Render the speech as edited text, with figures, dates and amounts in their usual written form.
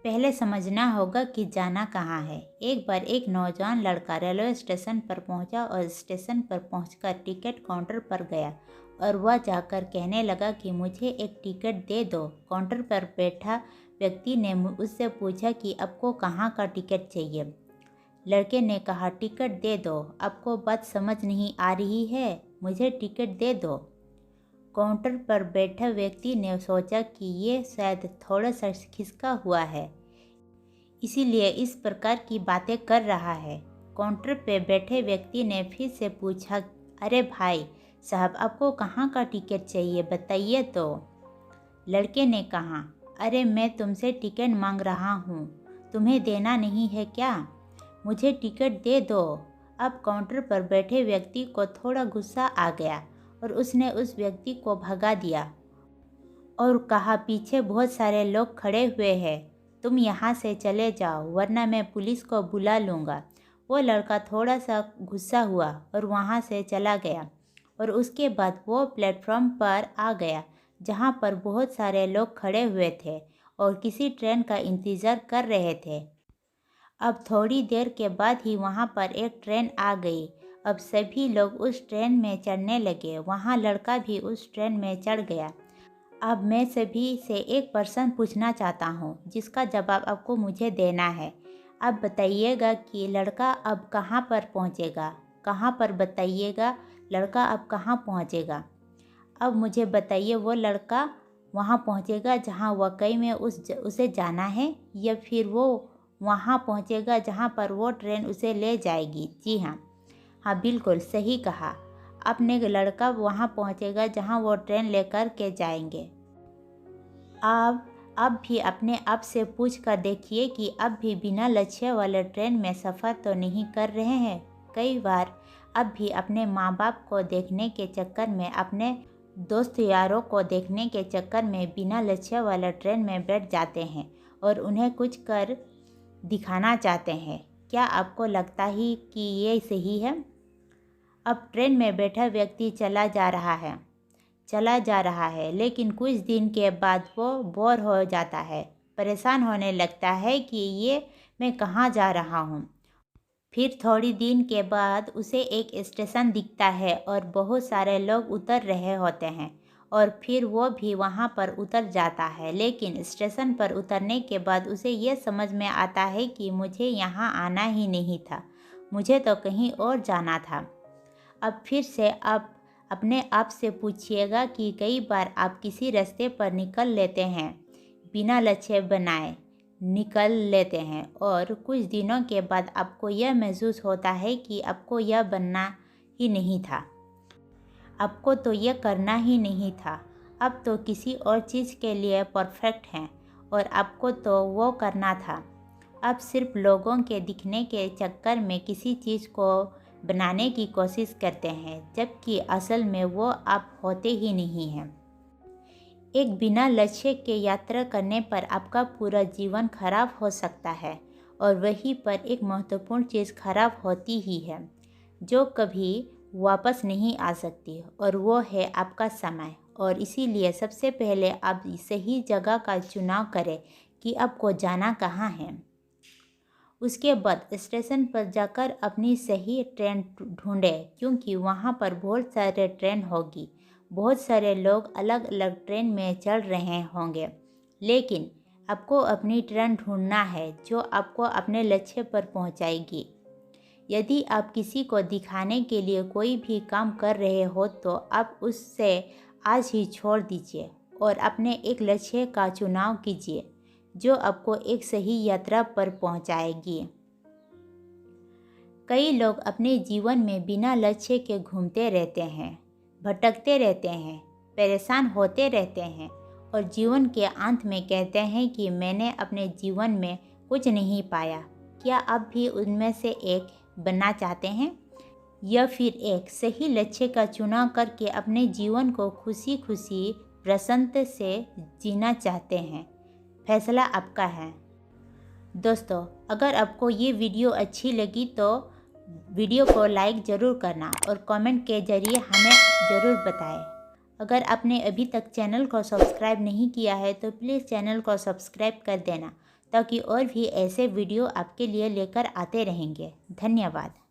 पहले समझना होगा कि जाना कहाँ है। एक बार एक नौजवान लड़का रेलवे स्टेशन पर पहुंचा और स्टेशन पर पहुंचकर टिकट काउंटर पर गया और वह जाकर कहने लगा कि मुझे एक टिकट दे दो। काउंटर पर बैठा व्यक्ति ने उससे पूछा कि आपको कहाँ का टिकट चाहिए। लड़के ने कहा, टिकट दे दो। आपको बात समझ नहीं आ रही है, मुझे टिकट दे दो। काउंटर पर बैठा व्यक्ति ने सोचा कि ये शायद थोड़ा सा खिसका हुआ है, इसीलिए इस प्रकार की बातें कर रहा है। काउंटर पे बैठे व्यक्ति ने फिर से पूछा, अरे भाई साहब, आपको कहाँ का टिकट चाहिए, बताइए तो। लड़के ने कहा, अरे मैं तुमसे टिकट मांग रहा हूँ, तुम्हें देना नहीं है क्या? मुझे टिकट दे दो। अब काउंटर पर बैठे व्यक्ति को थोड़ा गुस्सा आ गया और उसने उस व्यक्ति को भगा दिया और कहा, पीछे बहुत सारे लोग खड़े हुए हैं, तुम यहाँ से चले जाओ वरना मैं पुलिस को बुला लूँगा। वो लड़का थोड़ा सा गुस्सा हुआ और वहाँ से चला गया और उसके बाद वो प्लेटफॉर्म पर आ गया जहाँ पर बहुत सारे लोग खड़े हुए थे और किसी ट्रेन का इंतज़ार कर रहे थे। अब थोड़ी देर के बाद ही वहाँ पर एक ट्रेन आ गई। अब सभी लोग उस ट्रेन में चढ़ने लगे। वहाँ लड़का भी उस ट्रेन में चढ़ गया। अब मैं सभी से एक प्रश्न पूछना चाहता हूँ जिसका जवाब आपको मुझे देना है। आप बताइएगा कि लड़का अब कहाँ पर पहुँचेगा। कहाँ पर बताइएगा, लड़का अब कहाँ पहुँचेगा। अब मुझे बताइए, वो लड़का वहाँ पहुँचेगा जहाँ वाकई में उसे जाना है, या फिर वो वहाँ पहुँचेगा जहाँ पर वो ट्रेन उसे ले जाएगी। जी हाँ, बिल्कुल सही कहा आपने। लड़का वहाँ पहुँचेगा जहाँ वो ट्रेन लेकर के जाएंगे। अब भी अपने आप से पूछ कर देखिए कि अब भी बिना लक्ष्य वाले ट्रेन में सफ़र तो नहीं कर रहे हैं। कई बार अब भी अपने माँ बाप को देखने के चक्कर में, अपने दोस्त यारों को देखने के चक्कर में बिना लक्ष्य वाले ट्रेन में बैठ जाते हैं और उन्हें कुछ कर दिखाना चाहते हैं। क्या आपको लगता ही कि ये सही है? अब ट्रेन में बैठा व्यक्ति चला जा रहा है, लेकिन कुछ दिन के बाद वो बोर हो जाता है, परेशान होने लगता है कि ये मैं कहाँ जा रहा हूँ। फिर थोड़ी दिन के बाद उसे एक स्टेशन दिखता है और बहुत सारे लोग उतर रहे होते हैं और फिर वो भी वहाँ पर उतर जाता है। लेकिन स्टेशन पर उतरने के बाद उसे ये समझ में आता है कि मुझे यहाँ आना ही नहीं था, मुझे तो कहीं और जाना था। अब फिर से आप अपने आप से पूछिएगा कि कई बार आप किसी रास्ते पर निकल लेते हैं, बिना लक्ष्य बनाए निकल लेते हैं और कुछ दिनों के बाद आपको यह महसूस होता है कि आपको यह बनना ही नहीं था, आपको तो यह करना ही नहीं था। अब तो किसी और चीज़ के लिए परफेक्ट हैं और आपको तो वो करना था। अब सिर्फ लोगों के दिखने के चक्कर में किसी चीज़ को बनाने की कोशिश करते हैं, जबकि असल में वो आप होते ही नहीं हैं। एक बिना लक्ष्य के यात्रा करने पर आपका पूरा जीवन खराब हो सकता है और वहीं पर एक महत्वपूर्ण चीज़ खराब होती ही है जो कभी वापस नहीं आ सकती, और वो है आपका समय। और इसीलिए सबसे पहले आप सही जगह का चुनाव करें कि आपको जाना कहाँ है। उसके बाद स्टेशन पर जाकर अपनी सही ट्रेन ढूंढें, क्योंकि वहाँ पर बहुत सारे ट्रेन होगी, बहुत सारे लोग अलग अलग ट्रेन में चढ़ रहे होंगे, लेकिन आपको अपनी ट्रेन ढूंढना है जो आपको अपने लक्ष्य पर पहुँचाएगी। यदि आप किसी को दिखाने के लिए कोई भी काम कर रहे हो तो आप उससे आज ही छोड़ दीजिए और अपने एक लक्ष्य का चुनाव कीजिए जो आपको एक सही यात्रा पर पहुंचाएगी। कई लोग अपने जीवन में बिना लक्ष्य के घूमते रहते हैं, भटकते रहते हैं, परेशान होते रहते हैं और जीवन के अंत में कहते हैं कि मैंने अपने जीवन में कुछ नहीं पाया। क्या आप भी उनमें से एक बनना चाहते हैं, या फिर एक सही लक्ष्य का चुनाव करके अपने जीवन को खुशी खुशी प्रसन्नता से जीना चाहते हैं? फैसला आपका है। दोस्तों, अगर आपको ये वीडियो अच्छी लगी तो वीडियो को लाइक ज़रूर करना और कमेंट के ज़रिए हमें ज़रूर बताएं। अगर आपने अभी तक चैनल को सब्सक्राइब नहीं किया है तो प्लीज़ चैनल को सब्सक्राइब कर देना। ताकि और भी ऐसे वीडियो आपके लिए लेकर आते रहेंगे। धन्यवाद।